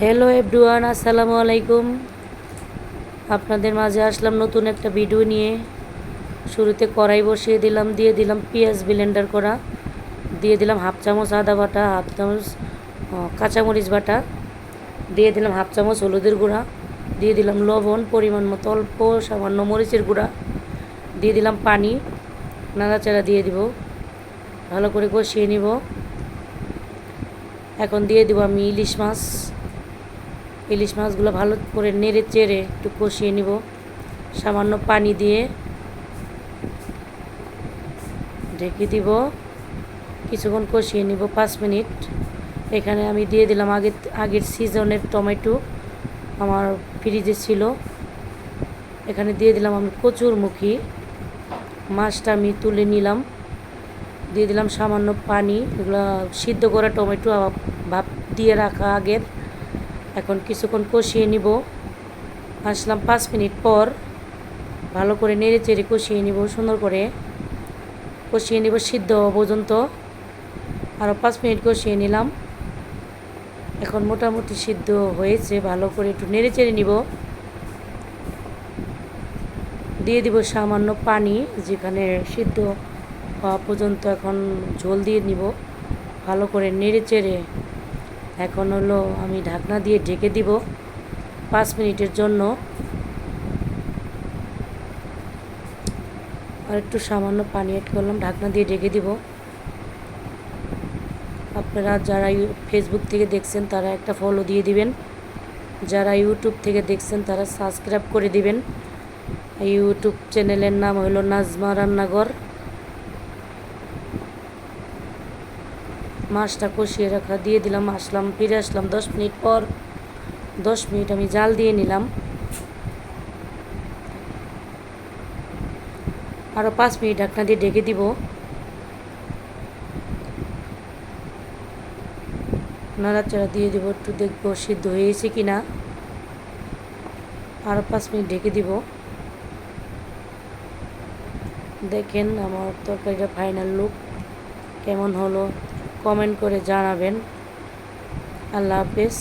Hello everyone, আসসালামু আলাইকুম। আপনাদের মাঝে আসলাম নতুন একটা ভিডিও নিয়ে। শুরুতে কড়াই বসিয়ে দিলাম, দিয়ে দিলাম পেঁয়াজ ব্লেন্ডার করা, দিয়ে দিলাম হাফ চামচ আদা বাটা, হাফ চামচ কাঁচামরিচ বাটা, দিয়ে দিলাম হাফ চামচ হলুদের গুঁড়া, দিয়ে দিলাম লবণ পরিমাণ মতো, অল্প সামান্য মরিচের গুঁড়া, দিয়ে দিলাম পানি, নাড়াচাড়া দিয়ে দিব, ভালো করে কষিয়ে নিব। এখন দিয়ে দিব আমি ইলিশ মাছগুলো ভালো করে নেড়ে চেড়ে একটু কষিয়ে নিব সামান্য পানি দিয়ে, ঢেকে দিব, কিছুক্ষণ কষিয়ে নিব 5 মিনিট। এখানে আমি দিয়ে দিলাম আগের সিজনের টমেটো, আমার ফ্রিজে ছিল। এখানে দিয়ে দিলাম আমি কচুরমুখী মাছটা আমি তুলে নিলাম, দিয়ে দিলাম সামান্য পানি, এগুলো সিদ্ধ করা টমেটো ভাপ দিয়ে রাখা আগের। এখন কিছুক্ষণ কষিয়ে নিব। আসলাম 5 মিনিট পর, ভালো করে নেড়ে চেড়ে কষিয়ে নিব, সুন্দর করে কষিয়ে নিব সিদ্ধ হওয়া পর্যন্ত। আরও 5 মিনিট কষিয়ে নিলাম। এখন মোটামুটি সিদ্ধ হয়েছে, ভালো করে একটু নেড়ে চেড়ে নিব। দিয়ে দিব সামান্য পানি, যেখানে সিদ্ধ হওয়া পর্যন্ত এখন ঝোল দিয়ে নিব, ভালো করে নেড়ে চেড়ে। এখন হলো আমি ঢাকনা দিয়ে ঢেকে দিব 5 মিনিটের জন্য। আর একটু সামান্য পানি অ্যাড করলাম, ঢাকনা দিয়ে ঢেকে দিব। আপনারা যারা ফেসবুক থেকে দেখছেন তারা একটা ফলো দিয়ে দিবেন, যারা ইউটিউব থেকে দেখছেন তারা সাবস্ক্রাইব করে দিবেন। ইউটিউব চ্যানেলের নাম হলো নাজমা রান্নাঘর। মাছটা কষিয়ে রাখা দিয়ে দিলাম, ফিরে আসলাম 10 মিনিট পর। 10 মিনিট আমি জাল দিয়ে নিলাম। আরও 5 মিনিট ঢাকনা দিয়ে ঢেকে দিব। নাড়াচাড়া দিয়ে দিব, একটু দেখবো সিদ্ধ হয়েছে কি না। আরও 5 মিনিট ঢেকে দিব। দেখেন আমার তরকারিটা ফাইনাল লুক কেমন হলো কমেন্ট করে জানাবেন। আল্লাহ হাফেজ।